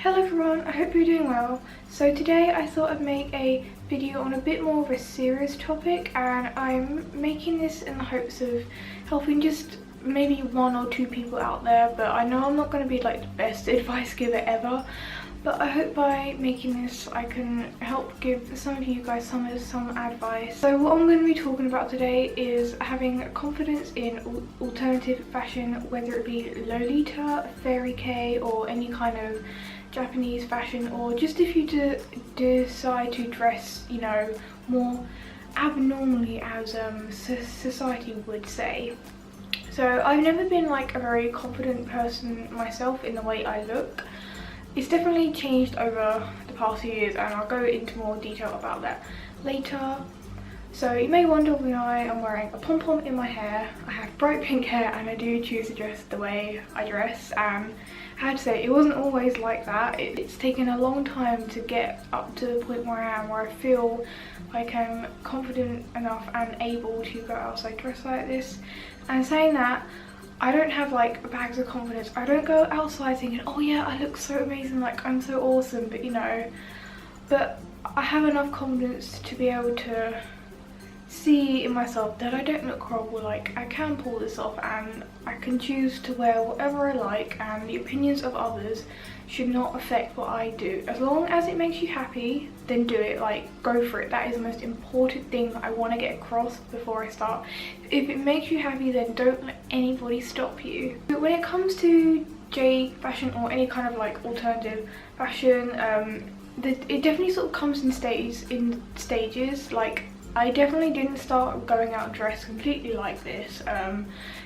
Hello everyone, I hope you're doing well. So today I thought I'd make a video on a bit more of a serious topic, and I'm making this in the hopes of helping just maybe one or two people out there, but I know I'm not going to be like the best advice giver ever, but I hope by making this I can help give some of you guys some advice. So what I'm going to be talking about today is having confidence in alternative fashion, whether it be Lolita, Fairy K, or any kind of Japanese fashion, or just if you decide to dress, you know, more abnormally as society would say. So I've never been like a very confident person myself in the way I look. It's definitely changed over the past few years, and I'll go into more detail about that later. So you may wonder why I'm wearing a pom-pom in my hair. I have bright pink hair and I do choose to dress the way I dress, and I have to say it wasn't always like that. It's taken a long time to get up to the point where I am, where I feel like I'm confident enough and able to go outside dressed like this. And saying that, I don't have like bags of confidence. I don't go outside thinking, oh yeah, I look so amazing, like I'm so awesome, but you know, but I have enough confidence to be able to see in myself that I don't look horrible. Like I can pull this off, and I can choose to wear whatever I like, and the opinions of others should not affect what I do. As long as it makes you happy, then do it, like go for it. That is the most important thing that I want to get across before I start. If it makes you happy, then don't let anybody stop you. But when it comes to J fashion or any kind of like alternative fashion, it definitely sort of comes in stages. Like I definitely didn't start going out dressed completely like this.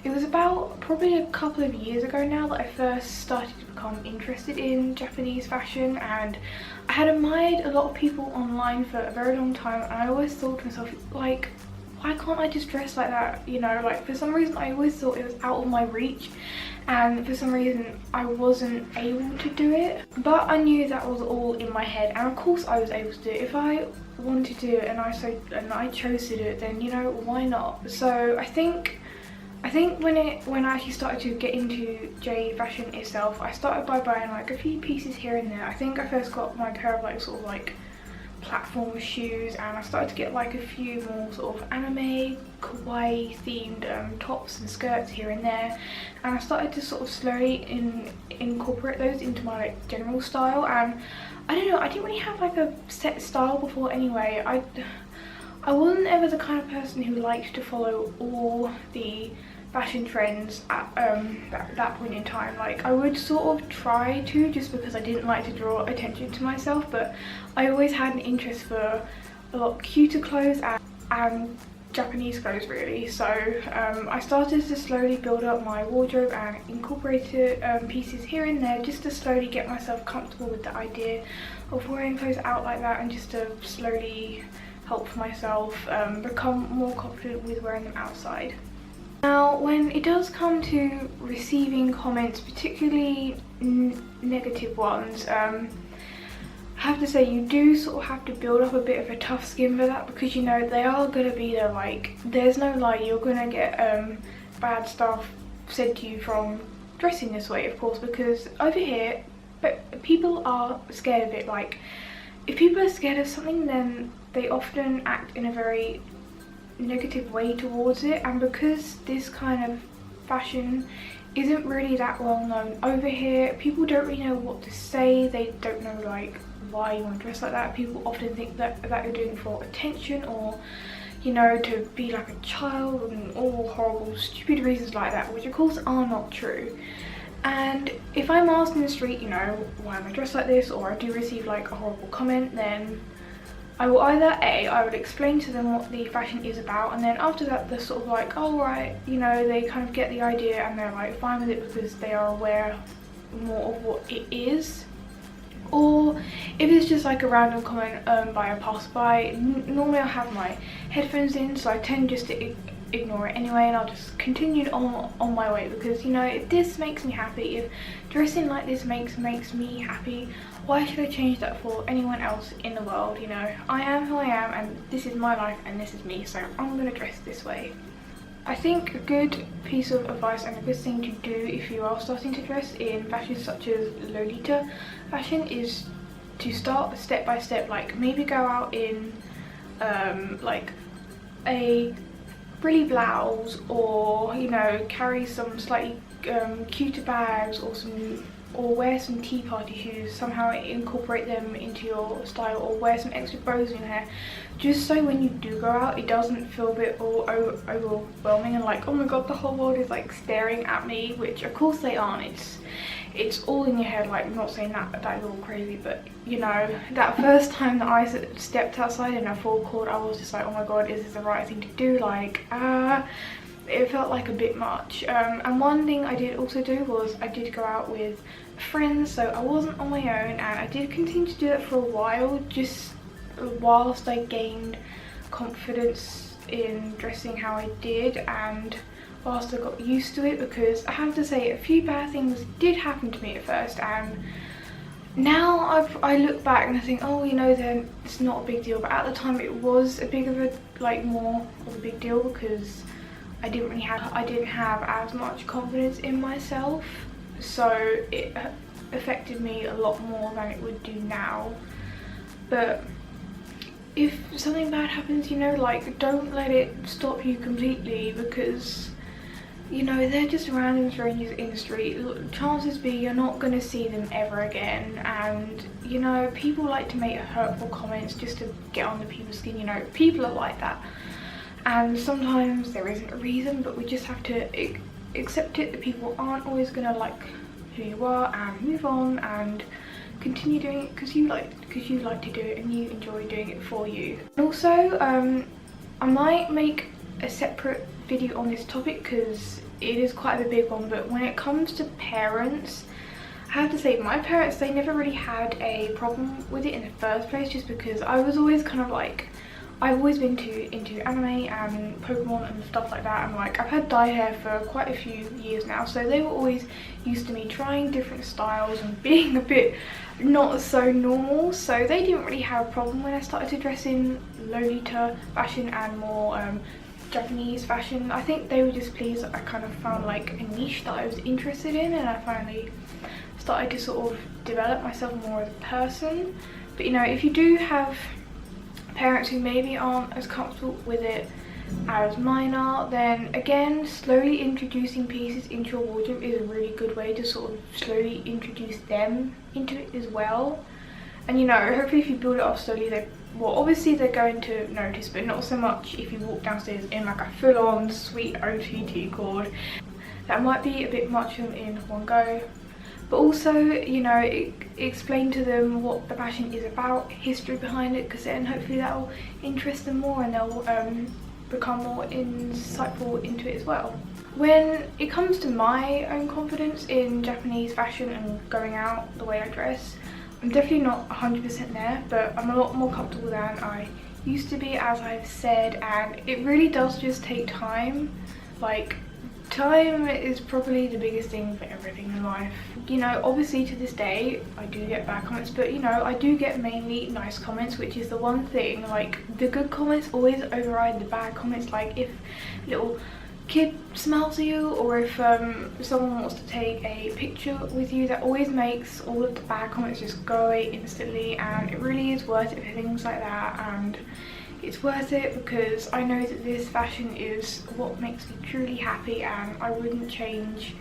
It was about probably a couple of years ago now that I first started to become interested in Japanese fashion, and I had admired a lot of people online for a very long time, and I always thought to myself, like, why can't I just dress like that? You know, like for some reason I always thought it was out of my reach, and for some reason I wasn't able to do it. But I knew that was all in my head, and of course I was able to do it. If I wanted to do it and I chose to do it, then you know, why not? So I think when I actually started to get into J fashion itself, I started by buying like a few pieces here and there. I think I first got my pair of like sort of like platform shoes, and I started to get like a few more sort of anime kawaii themed tops and skirts here and there, and I started to sort of slowly incorporate those into my like general style. And I don't know, I didn't really have like a set style before anyway. I wasn't ever the kind of person who liked to follow all the fashion trends at that point in time. Like I would sort of try to, just because I didn't like to draw attention to myself, but I always had an interest for a lot cuter clothes and Japanese clothes really. So I started to slowly build up my wardrobe and incorporated pieces here and there, just to slowly get myself comfortable with the idea of wearing clothes out like that, and just to slowly help myself become more confident with wearing them outside. Now when it does come to receiving comments, particularly negative ones, I have to say you do sort of have to build up a bit of a tough skin for that, because you know they are going to be there. Like there's no lie, you're going to get bad stuff said to you from dressing this way, of course, because over here people are scared of it. Like if people are scared of something, then they often act in a very negative way towards it. And because this kind of fashion isn't really that well known over here, people don't really know what to say. They don't know like why you want to dress like that. People often think that you're doing it for attention, or you know, to be like a child, and all horrible stupid reasons like that, which of course are not true. And if I'm asked in the street, you know, why am I dressed like this, or I do receive like a horrible comment, then I will either I would explain to them what the fashion is about, and then after that they're sort of like, oh right, you know, they kind of get the idea and they're like fine with it because they are aware more of what it is. Or if it's just like a random comment by a passerby, normally I have my headphones in, so I tend just to ignore it anyway, and I'll just continue on my way, because you know, if this makes me happy, if dressing like this makes me happy, why should I change that for anyone else in the world? You know, I am who I am, and this is my life and this is me, so I'm gonna dress this way. I think a good piece of advice and a good thing to do if you are starting to dress in fashion such as Lolita fashion is to start step by step. Like maybe go out in like a frilly blouse, or you know, carry some slightly cuter bags, or wear some tea party shoes, somehow incorporate them into your style, or wear some extra bows in your hair, just so when you do go out it doesn't feel a bit all overwhelming and like, oh my god, the whole world is like staring at me, which of course they aren't. It's all in your head. Like, I'm not saying that is all crazy, but you know, that first time that I stepped outside in a full court, I was just like, oh my god, is this the right thing to do? Like, it felt like a bit much. And one thing I did also do was I did go out with friends, so I wasn't on my own, and I did continue to do that for a while, just whilst I gained confidence in dressing how I did, and whilst I got used to it, because I have to say a few bad things did happen to me at first, and now I look back and I think, oh, you know, then it's not a big deal, but at the time it was a big of a, like, more of a big deal, because I didn't have as much confidence in myself, so it affected me a lot more than it would do now. But if something bad happens, you know, like, don't let it stop you completely, because you know, they're just random strangers in the street. Chances be you're not going to see them ever again, and you know, people like to make hurtful comments just to get under people's skin. You know, people are like that, and sometimes there isn't a reason, but we just have to accept it, that people aren't always going to like who you are, and move on and continue doing it because you like to do it and you enjoy doing it for you. Also, I might make a separate video on this topic because it is quite a big one, but when it comes to parents, I have to say my parents, they never really had a problem with it in the first place, just because I was always kind of like, I've always been into anime and Pokemon and stuff like that, and like I've had dye hair for quite a few years now, so they were always used to me trying different styles and being a bit not so normal, so they didn't really have a problem when I started to dress in Lolita fashion and more Japanese fashion. I think they were just pleased that I kind of found like a niche that I was interested in, and I finally started to sort of develop myself more as a person. But you know, if you do have parents who maybe aren't as comfortable with it as mine are, then again, slowly introducing pieces into your wardrobe is a really good way to sort of slowly introduce them into it as well. And you know, hopefully if you build it up slowly, well, obviously they're going to notice, but not so much if you walk downstairs in like a full-on sweet OTT cord. That might be a bit much in one go. But also, you know, explain to them what the fashion is about, history behind it, because then hopefully that will interest them more and they'll become more insightful into it as well. When it comes to my own confidence in Japanese fashion and going out the way I dress, I'm definitely not 100% there, but I'm a lot more comfortable than I used to be, as I've said, and it really does just take time. Like, time is probably the biggest thing for everything in life. You know, obviously to this day I do get bad comments, but you know, I do get mainly nice comments, which is the one thing. Like, the good comments always override the bad comments. Like, if little kid smiles at you, or if someone wants to take a picture with you, that always makes all of the bad comments just go away instantly, and it really is worth it for things like that. And it's worth it because I know that this fashion is what makes me truly happy, and I wouldn't change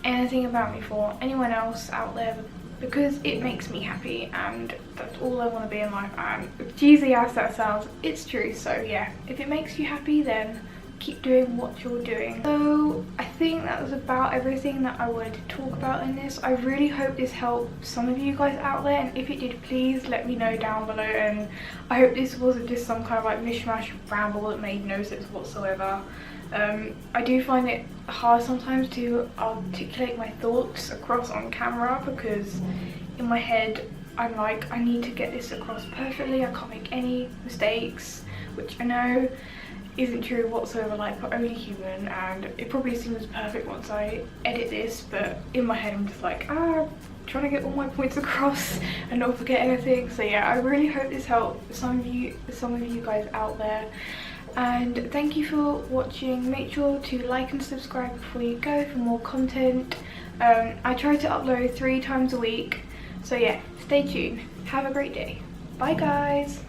anything about me for anyone else out there, because it makes me happy and that's all I want to be in life. And cheesy as that sounds, it's true. So yeah, if it makes you happy, then keep doing what you're doing. So I think that was about everything that I wanted to talk about in this. I really hope this helped some of you guys out there, and if it did, please let me know down below. And I hope this wasn't just some kind of like mishmash ramble that made no sense whatsoever. I do find it hard sometimes to articulate my thoughts across on camera, because in my head I'm like, I need to get this across perfectly, I can't make any mistakes, which I know isn't true whatsoever. Like, we're only human, and it probably seems perfect once I edit this, but in my head I'm just like, trying to get all my points across and not forget anything. So yeah, I really hope this helped some of you guys out there. and thank you for watching. Make sure to like and subscribe before you go for more content. I try to upload 3 times a week, so yeah, stay tuned. Have a great day. Bye guys.